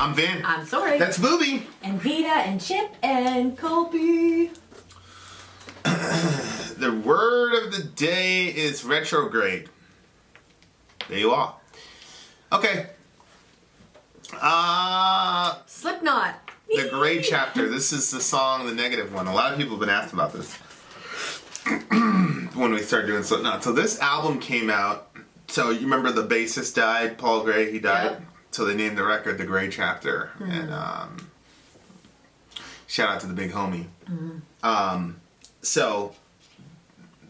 I'm Vin. I'm Sori. That's Booby. And Vita and Chip and Colby. The word of the day is retrograde. There you are. Okay. SLIPKNot. The gray chapter. This is the song, the negative one. A lot of people have been asked about this when we started doing SLIPKNOT. So this album came out. So you remember the bassist died, Paul Gray. He died. Yep. So they named the record the Gray Chapter. Mm-hmm. And shout out to the big homie. Mm-hmm. So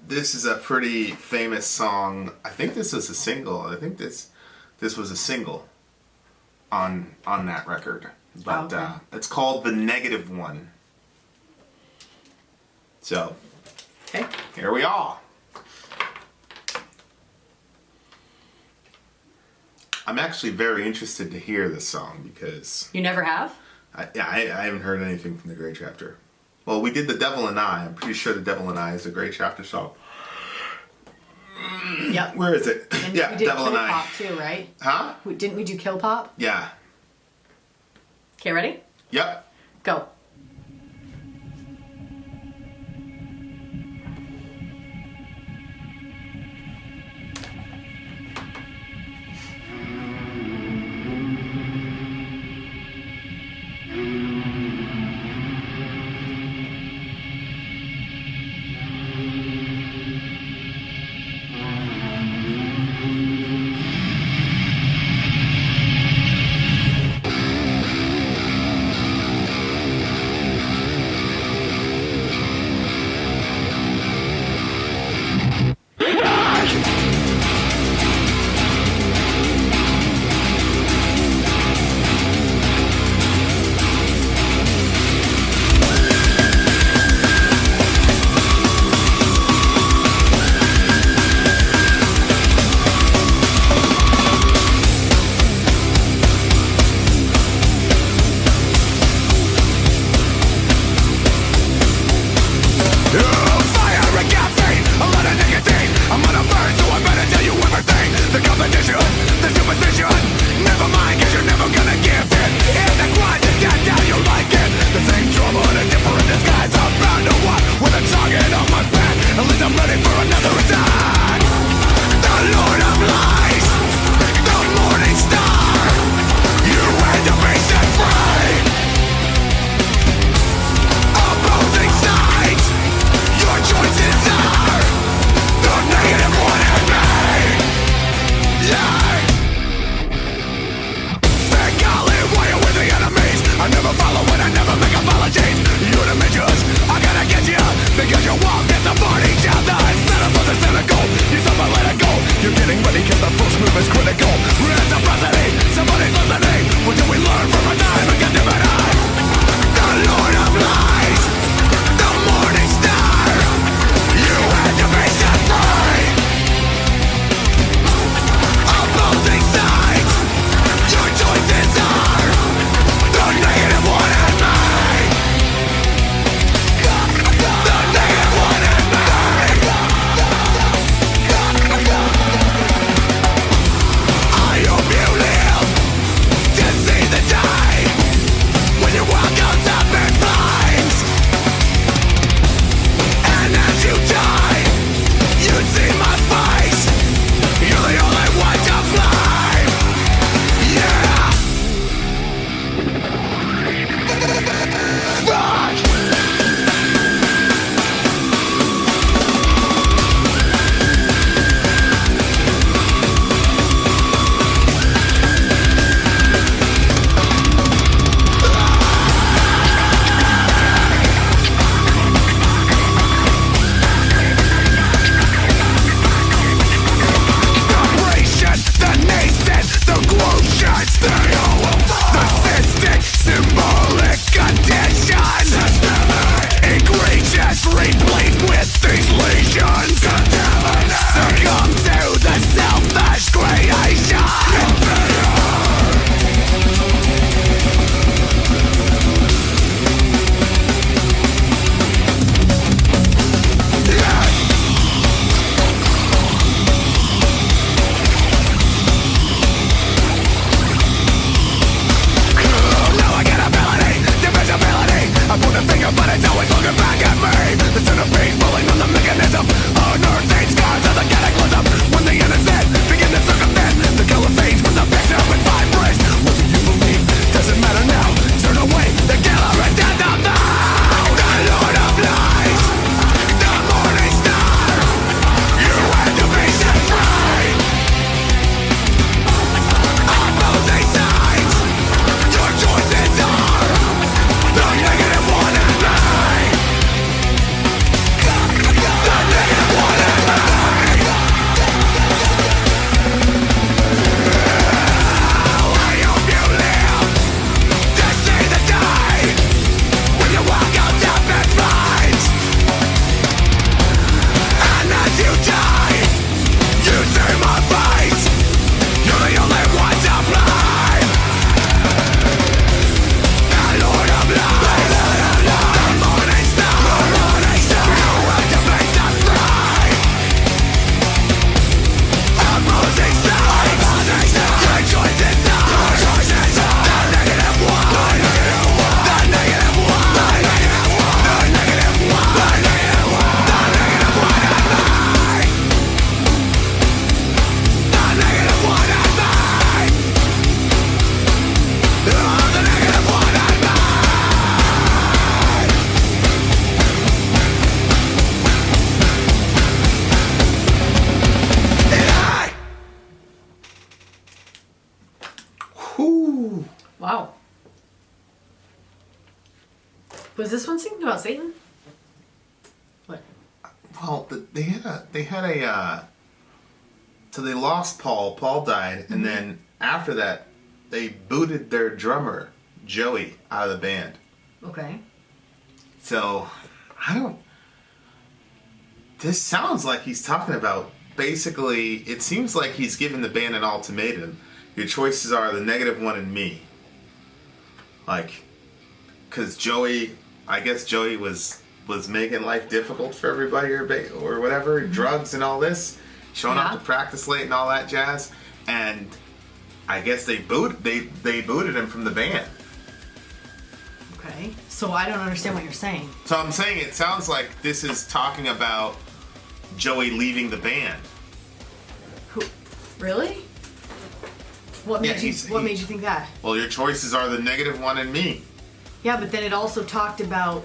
this is a pretty famous song. I think this was a single. I think this was a single on that record. But okay. It's called The Negative One. So Okay. here we are. I'm actually very interested to hear this song because You never have? I haven't heard anything from the Gray Chapter. Well, we did The Devil and I. I'm pretty sure The Devil and I is a Gray Chapter song. Yep. Where is it? And Yeah, we did Devil Kill and I. Pop too, right? Huh? Didn't we do Kill Pop? Yeah. Okay, ready? Yep. Go. When you walk out, stop and flies. Whoo! Wow. Was this one singing about Satan? What? Well, they had a so they lost Paul. Paul died, and then after that, they booted their drummer Joey out of the band. Okay. So this sounds like he's talking about, basically, it seems like he's giving the band an ultimatum. Your choices are the negative one and me. Like, because Joey, I guess Joey was making life difficult for everybody or whatever, drugs and all this, showing up to practice late and all that jazz, and I guess they booted him from the band. Okay. So I don't understand what you're saying. So I'm saying it sounds like this is talking about Joey leaving the band. Who? Really? What made you think that? Well, your choices are the negative one and me. Yeah, but then it also talked about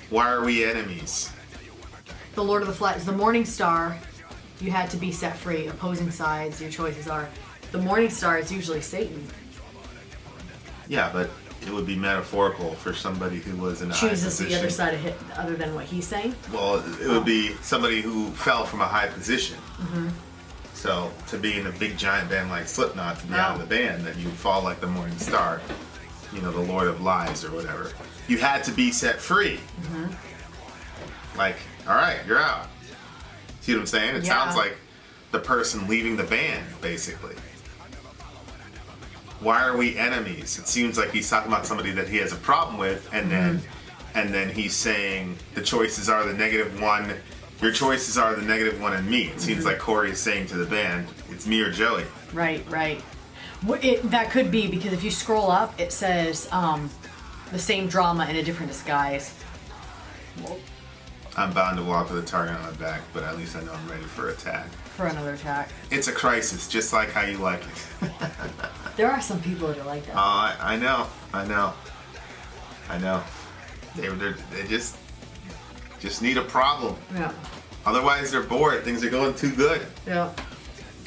Why are we enemies? the Lord of the Flies, the Morning Star. You had to be set free. Opposing sides. Your choices are. The Morning Star is usually Satan. Yeah, but it would be metaphorical for somebody who was in a high Chooses position. the other side of it, other than what he's saying. Well, it would be somebody who fell from a high position. Mm-hmm. So to be in a big giant band like Slipknot, to be out of the band, then you fall like the Morning Star, the Lord of Lies or whatever. You had to be set free. Mm-hmm. Like, all right, you're out. See what I'm saying? It sounds like the person leaving the band, basically. Why are we enemies? It seems like he's talking about somebody that he has a problem with, and then he's saying the choices are the negative one. Your choices are the negative one and me. It seems like Corey is saying to the band, it's me or Joey. Right. That could be, because if you scroll up, it says the same drama in a different disguise. I'm bound to walk with a target on my back, but at least I know I'm ready for attack. For another attack. It's a crisis, just like how you like it. There are some people that are like that. I know. They just need a problem. Yeah. Otherwise, they're bored. Things are going too good. Yeah.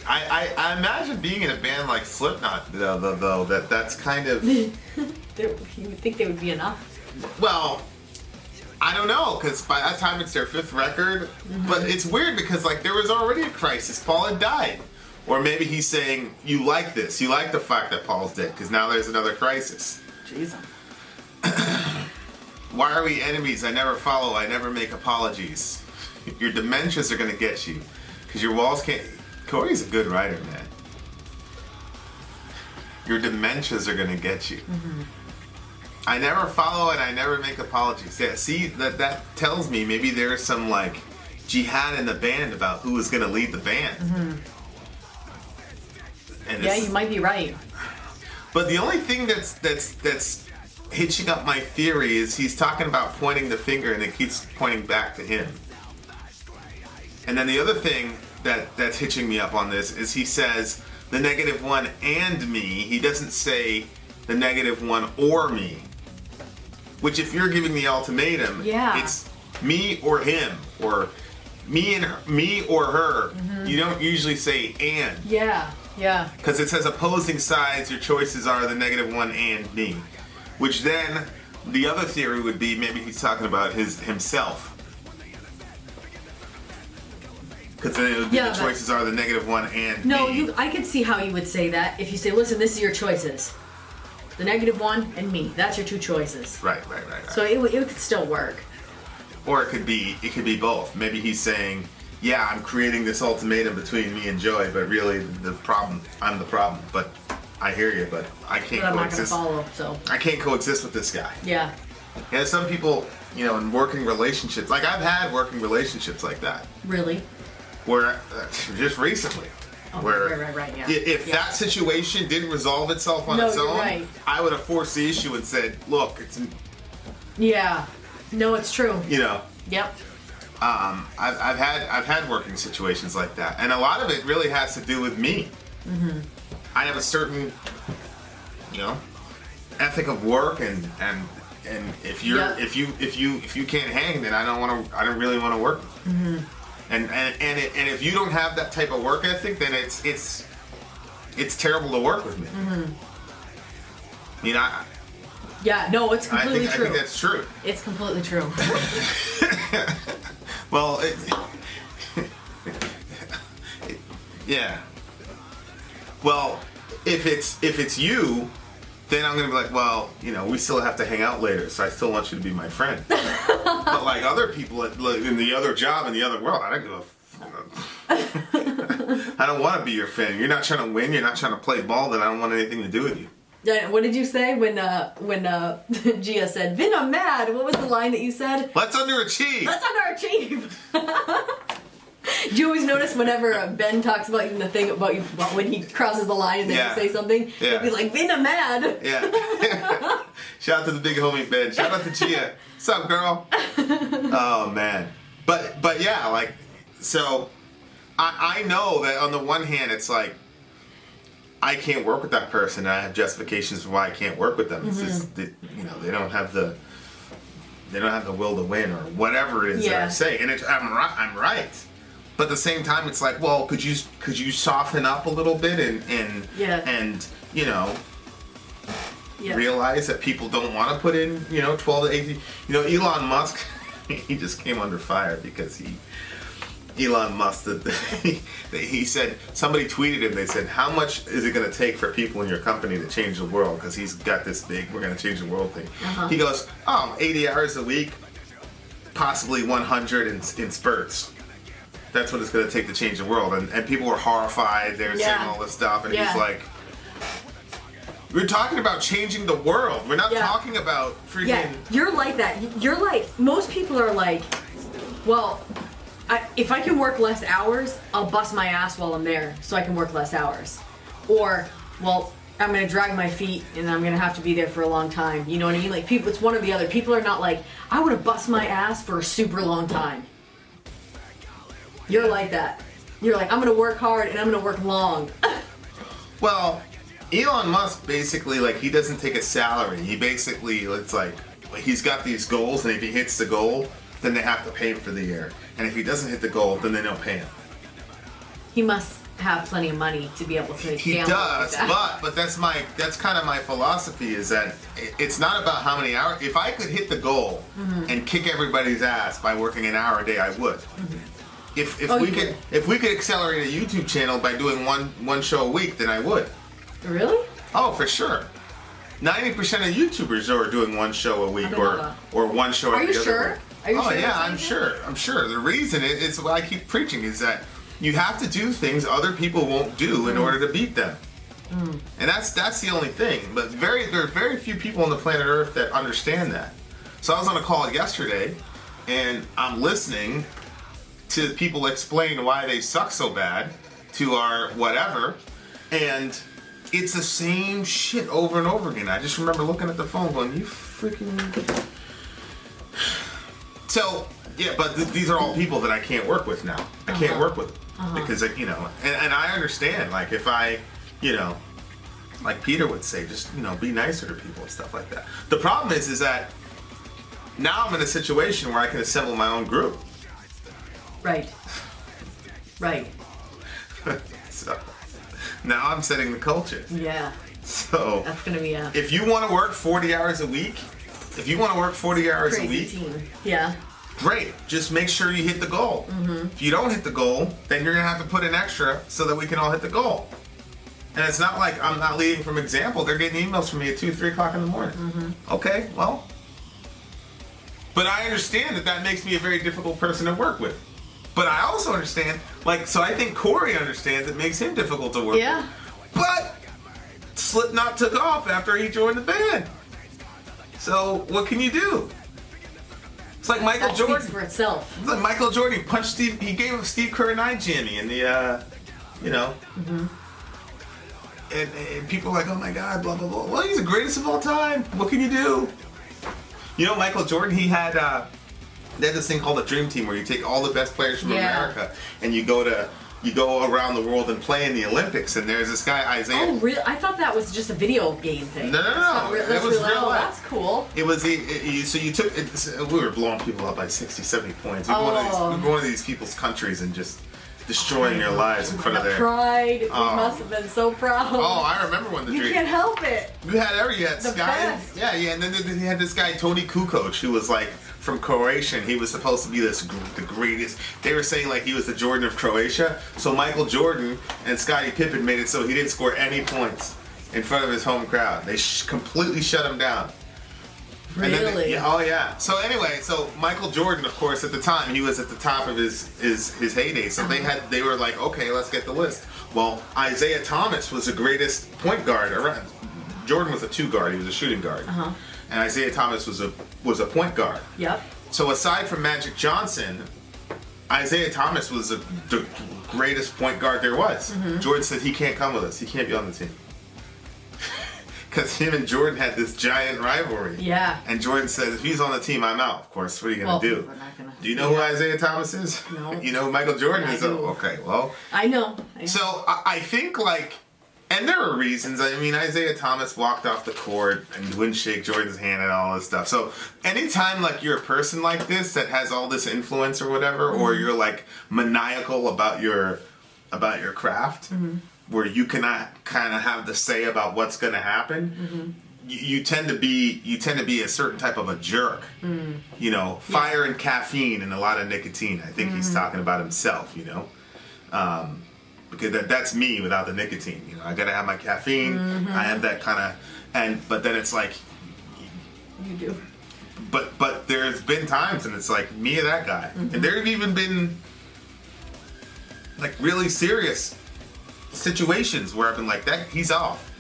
I imagine being in a band like Slipknot, though, that's kind of... You would think they would be enough. Well, I don't know, because by that time it's their 5th record. Mm-hmm. But it's weird because, like, there was already a crisis. Paul had died. Or maybe he's saying, you like this. You like the fact that Paul's dead, because now there's another crisis. Jesus. Why are we enemies? I never follow. I never make apologies. Your dementias are going to get you. Because your walls can't... Corey's a good writer, man. Your dementias are going to get you. Mm-hmm. I never follow and I never make apologies. Yeah, see, that tells me maybe there's some, like, jihad in the band about who is going to lead the band. Mm-hmm. And yeah, you might be right. But the only thing that's hitching up my theory is he's talking about pointing the finger and it keeps pointing back to him. And then the other thing that's hitching me up on this is he says the negative one and me. He doesn't say the negative one or me. Which, if you're giving the ultimatum, it's me or him, or me or her. Mm-hmm. You don't usually say and. Yeah. Because it says opposing sides, your choices are the negative one and me. Which then, the other theory would be maybe he's talking about himself. Because then it would be the choices are the negative one and me. I could see how you would say that if you say, listen, this is your choices. The negative one and me. That's your 2 choices. Right. So it could still work. Or it could be both. Maybe he's saying, yeah, I'm creating this ultimatum between me and Joey, but really I'm the problem. But I hear you, but I can't coexist. Not gonna follow, so. I can't coexist with this guy. Yeah. Yeah, some people, in working relationships, like I've had working relationships like that. Really? Where, just recently. Right, yeah. If that situation didn't resolve itself on its own, I would have forced the issue and said, look, it's... Yeah. No, it's true. Yep. I've had working situations like that, and a lot of it really has to do with me. Mm-hmm. I have a certain, ethic of work, and if you can't hang, then I don't really want to work. And if you don't have that type of work ethic, then it's it's terrible to work with me. I mean, Yeah, no, it's completely true. I think that's true. It's completely true. Well, yeah. Well, if it's you, then I'm gonna be like, well, you know, we still have to hang out later, so I still want you to be my friend. But like other people in the other job in the other world, I don't give a. I don't want to be your friend. You're not trying to win. You're not trying to play ball. Then I don't want anything to do with you. Yeah, what did you say when Gia said, "Vin, I'm mad"? What was the line that you said? Let's underachieve. Let's underachieve. Do you always notice whenever Ben talks about you in the thing about you when he crosses the line and then you say something, he'll be like, "Vin, I'm mad." Yeah. Shout out to the big homie Ben. Shout out to Gia. What's up, girl? Oh man. But yeah, like so. I know that on the one hand, it's like I can't work with that person, and I have justifications for why I can't work with them. It's just that, you know, they don't have the will to win or whatever it is that I say, and I'm right. But at the same time, it's like, well, could you soften up a little bit and you know realize that people don't want to put in 12 to 18. You know, Elon Musk, he just came under fire because Elon Musk, he said, somebody tweeted him, they said, how much is it going to take for people in your company to change the world? Because he's got this big, we're going to change the world thing. He goes, 80 hours a week, possibly 100 in spurts. That's what it's going to take to change the world. And people were horrified, they were saying all this stuff, and he's like, we're talking about changing the world. We're not talking about freaking... Yeah, you're like that. You're like, most people are like, well... if I can work less hours, I'll bust my ass while I'm there so I can work less hours. Or, well, I'm going to drag my feet and I'm going to have to be there for a long time. You know what I mean? Like, people, it's one or the other. People are not like, I would have bust my ass for a super long time. You're like that. You're like, I'm going to work hard and I'm going to work long. Well, Elon Musk basically, like, he doesn't take a salary. He basically, it's like, he's got these goals, and if he hits the goal, then they have to pay him for the year. And if he doesn't hit the goal, then they don't pay him. He must have plenty of money to be able to. He does, like but that's kind of my philosophy, is that it's not about how many hours. If I could hit the goal and kick everybody's ass by working an hour a day, I would. If we could accelerate a YouTube channel by doing one show a week, then I would. Really? Oh, for sure. 90% of YouTubers are doing one show a week or one show every other week. Are you sure? Oh yeah, I'm sure. I'm sure. The reason is what I keep preaching is that you have to do things other people won't do in order to beat them. And that's the only thing. But there are very few people on the planet Earth that understand that. So I was on a call yesterday, and I'm listening to people explain why they suck so bad to our whatever, and it's the same shit over and over again. I just remember looking at the phone going, you freaking... So, yeah, but these are all people that I can't work with now. I can't work with them. Because, you know, and I understand, like, if I, you know, like Peter would say, just, you know, be nicer to people and stuff like that. The problem is that now I'm in a situation where I can assemble my own group. Right. Right. So, now I'm setting the culture. Yeah. So, that's going to be a... If you want to work 40 hours a week, Crazy team. Yeah. Great. Just make sure you hit the goal. If you don't hit the goal, then you're going to have to put in extra so that we can all hit the goal. And it's not like I'm not leading from example. They're getting emails from me at 2, 3 o'clock in the morning. Okay, well. But I understand that makes me a very difficult person to work with. But I also understand, like, so I think Corey understands it makes him difficult to work with. But SLIPKNOT took off after he joined the band. So what can you do? It's like Michael Jordan. Speaks for itself. It's like Michael Jordan punched Steve. He gave Steve Kerr an eye jammy in the, you know. And people are like, oh my God, blah blah blah. Well, he's the greatest of all time. What can you do? You know, Michael Jordan. He had they had this thing called the Dream Team, where you take all the best players from America and you go around the world and play in the Olympics. And there's this guy Isaiah. Oh, really? I thought that was just a video game thing. No. It was real life. That's cool. It was so you took it, we were blowing people up by 60, 70 points. We'd go to these people's countries and just destroying their lives in front of their pride. We must have been so proud. Oh, I remember when you can't help it. You had the Sky. Best. Yeah, and then you had this guy Tony Kukoc, who was like from Croatia, and he was supposed to be the greatest. They were saying like he was the Jordan of Croatia. So Michael Jordan and Scottie Pippen made it so he didn't score any points in front of his home crowd. They completely shut him down. Really? Oh yeah. So anyway, so Michael Jordan, of course, at the time he was at the top of his heyday. So they were like, okay, let's get the list. Well, Isaiah Thomas was the greatest point guard around. Jordan was a 2 guard. He was a shooting guard. And Isaiah Thomas was a point guard. Yep. So aside from Magic Johnson, Isaiah Thomas was the greatest point guard there was. Jordan said he can't come with us. He can't be on the team. Because him and Jordan had this giant rivalry. Yeah. And Jordan said, if he's on the team, I'm out. Of course, what are you going to do? We're not gonna, Do you know who Isaiah Thomas is? No. You know who Michael Jordan is? I do. Oh, okay, well. I know. So I think like, and there are reasons. I mean, Isaiah Thomas walked off the court and wouldn't shake Jordan's hand and all this stuff. So anytime like you're a person like this that has all this influence or whatever, or you're like maniacal about your craft, where you cannot kind of have the say about what's going to happen, you tend to be a certain type of a jerk. You know, fire and caffeine and a lot of nicotine. I think he's talking about himself. You know. Because that's me without the nicotine. You know, I gotta have my caffeine. I have that kind of, but then it's like, you do. But there's been times, and it's like me or that guy, and there have even been like really serious situations where I've been like, that he's off.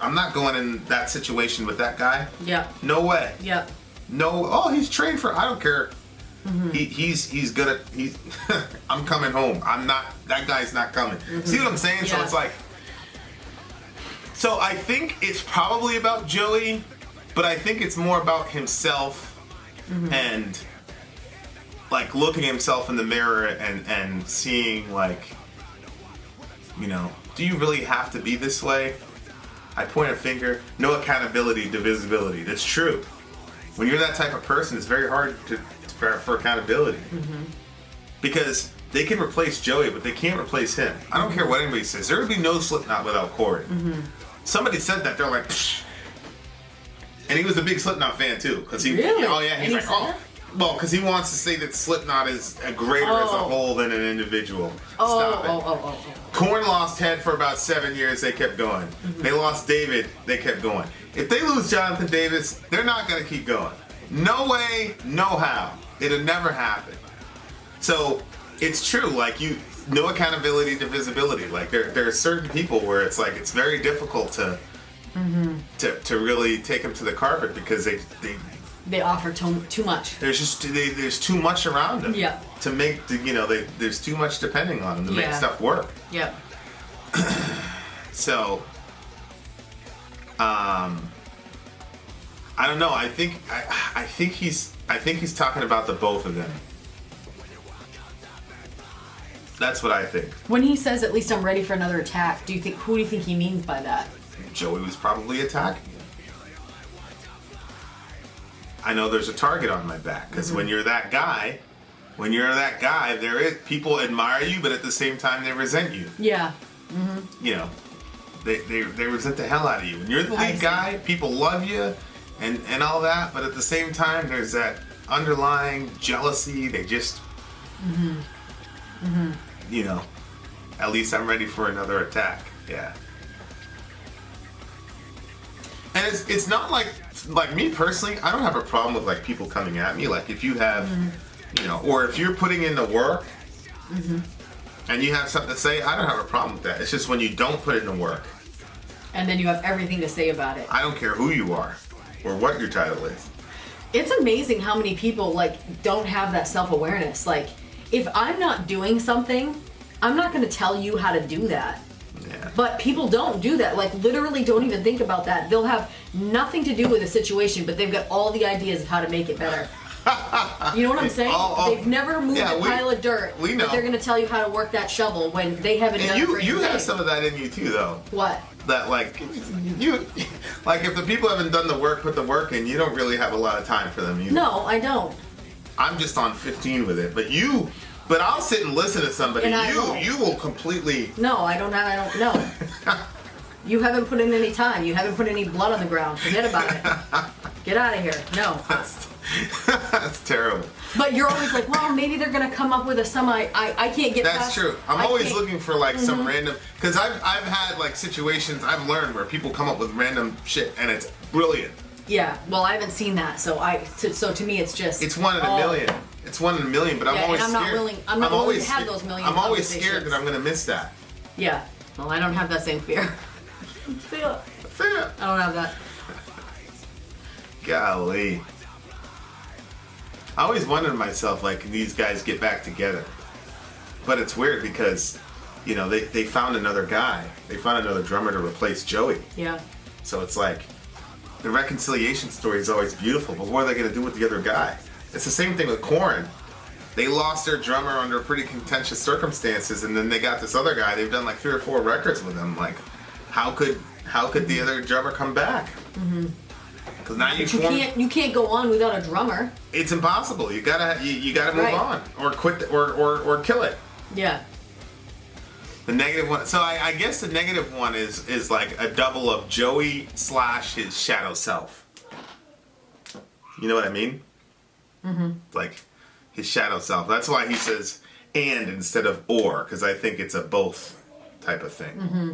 I'm not going in that situation with that guy. Yep. No way. Yep. No. Oh, he's trained for. I don't care. He's gonna. I'm coming home. I'm not. That guy's not coming. See what I'm saying? Yeah. So it's like. So I think it's probably about Joey, but I think it's more about himself and like looking at himself in the mirror and seeing like, you know, do you really have to be this way? I point a finger. No accountability, divisibility. That's true. When you're that type of person, it's very hard for accountability. Because they can replace Joey, but they can't replace him. I don't care what anybody says. There would be no Slipknot without Corey. Somebody said that, they're like, psh. And he was a big Slipknot fan too. Really? Oh yeah, he's And like, oh. Well, because he wants to say that Slipknot is greater as a whole than an individual. Stop it. Korn lost Ted for about 7 years, they kept going. They lost David, they kept going. If they lose Jonathan Davis, they're not going to keep going. No way, no how. It'll never happen. So, it's true, like no accountability, divisibility. Like there are certain people where it's like it's very difficult to really take them to the carpet because they offer too much. There's too much around them. Yeah. To make there's too much depending on them to make stuff work. Yep. So, I don't know. I think he's talking about the both of them. That's what I think. When he says, "At least I'm ready for another attack," who do you think he means by that? Joey was probably attacking him. I know there's a target on my back because when you're that guy, there is people admire you, but at the same time they resent you. Yeah. You know, they resent the hell out of you. When you're the lead guy, people love you, and all that, but at the same time there's that underlying jealousy. They just, you know, at least I'm ready for another attack. Yeah. And it's not like me personally, I don't have a problem with like people coming at me. Like if you have, you know, or if you're putting in the work and you have something to say, I don't have a problem with that. It's just when you don't put in the work. And then you have everything to say about it. I don't care who you are or what your title is. It's amazing how many people like don't have that self-awareness. Like if I'm not doing something, I'm not going to tell you how to do that. Yeah. But people don't do that. Like literally don't even think about that. They'll have nothing to do with the situation, but they've got all the ideas of how to make it better. You know what I'm saying? They've never moved a pile of dirt, we know. but they're going to tell you how to work that shovel when they haven't done it for you have anything. some of that in you too, though. What? That like you, like if the people haven't done the work, put the work in, you don't really have a lot of time for them either. No, I don't. I'm just on 15 with it, but you But I'll sit and listen to somebody. And You will completely. No, I don't know. You haven't put in any time. You haven't put any blood on the ground. Forget about it. Get out of here. No. That's terrible. But you're always like, well, maybe they're gonna come up with a I can't get. That's past, true. I'm always looking for like some random, because I've had like situations I've learned where people come up with random shit and it's brilliant. Yeah. Well, I haven't seen that, so to me it's just. It's one in a million. It's one in a million, but I'm always scared. I'm not willing to have those million. I'm always scared that I'm gonna miss that. Yeah. Well, I don't have that same fear. Fear. I don't have that. Golly. I always wondered to myself, like, can these guys get back together? But it's weird because, you know, they found another guy. They found another drummer to replace Joey. Yeah. So it's like, the reconciliation story is always beautiful, but what are they going to do with the other guy? It's the same thing with Korn. They lost their drummer under pretty contentious circumstances, and then they got this other guy. They've done like 3 or 4 records with him. Like, how could the other drummer come back? Mm-hmm. Because now you can't go on without a drummer. It's impossible. You gotta move on or quit or kill it. Yeah. The negative one. So I guess the negative one is like a double of Joey / his shadow self. You know what I mean? Mm-hmm. Like his shadow self. That's why he says and instead of or, because I think it's a both type of thing. Mm-hmm.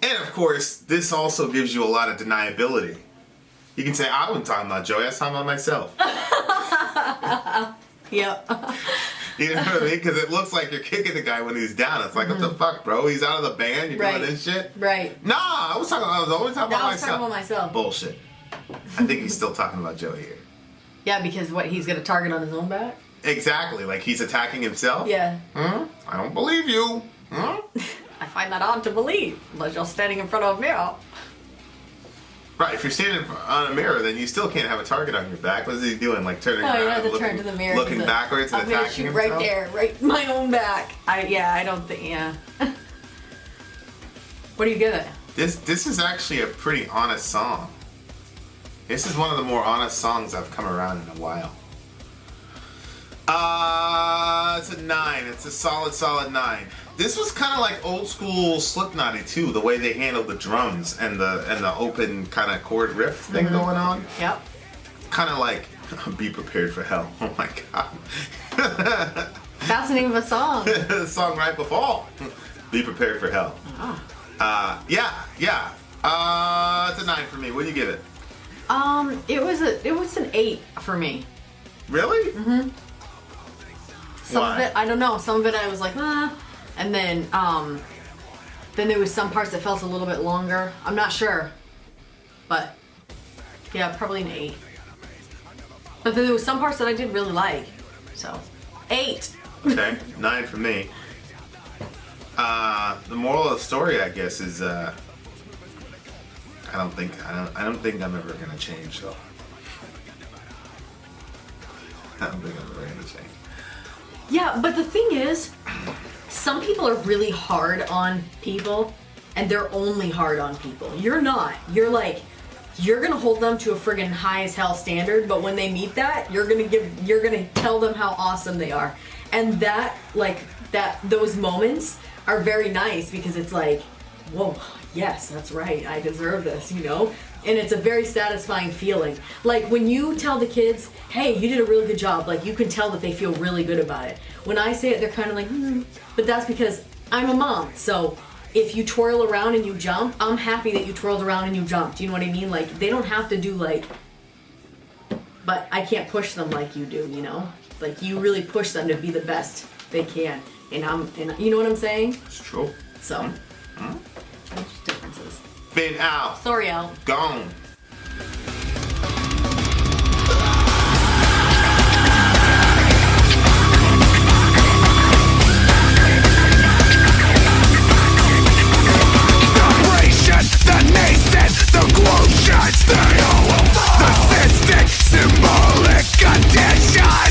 And of course, this also gives you a lot of deniability. You can say, I wasn't talking about Joey, I was talking about myself. Yep. You know what I mean? Because it looks like you're kicking the guy when he's down. It's like, what the fuck, bro? He's out of the band, you're doing this shit? Right. Nah, I was always talking about myself. I was talking about myself. Bullshit. I think he's still talking about Joey here. Yeah, because he's got a target on his own back? Exactly, like he's attacking himself? Yeah. I don't believe you. I find that odd to believe, unless you're standing in front of a mirror. Right, if you're standing on a mirror, then you still can't have a target on your back. What is he doing? Like turning around, you have to turn to the mirror, looking backwards and attacking himself? I'm gonna shoot right there, right my own back. I don't think, yeah. What do you give it? This is actually a pretty honest song. This is one of the more honest songs I've come around in a while. It's a 9. It's a solid 9. This was kind of like old school SLIPKNOT too, the way they handled the drums and the open kind of chord riff thing going on. Yep. Kind of like Be Prepared for Hell. Oh my god. That's the name of a song. The song right before. Be Prepared for Hell. Oh. Yeah. It's a 9 for me. What do you give it? It was an 8 for me. Really? Mm-hmm. Some of it, I don't know. Some of it I was like, and then there was some parts that felt a little bit longer. I'm not sure, but yeah, probably an 8. But then there was some parts that I did really like, so 8. Okay, 9 for me. The moral of the story, I guess, is I don't think I'm ever gonna change though. I don't think I'm ever gonna change. Yeah, but the thing is, some people are really hard on people, and they're only hard on people. You're not. You're like, you're gonna hold them to a friggin' high as hell standard, but when they meet that, you're gonna tell them how awesome they are. And those moments are very nice because it's like, whoa, yes, that's right, I deserve this, you know? And it's a very satisfying feeling. Like when you tell the kids, hey, you did a really good job, like you can tell that they feel really good about it. When I say it, they're kind of like, but that's because I'm a mom. So if you twirl around and you jump, I'm happy that you twirled around and you jumped. You know what I mean? Like they don't have to do but I can't push them like you do, you know? Like you really push them to be the best they can. And you know what I'm saying? It's true. So, there's differences. Vin out. Sorry, Al. Gone.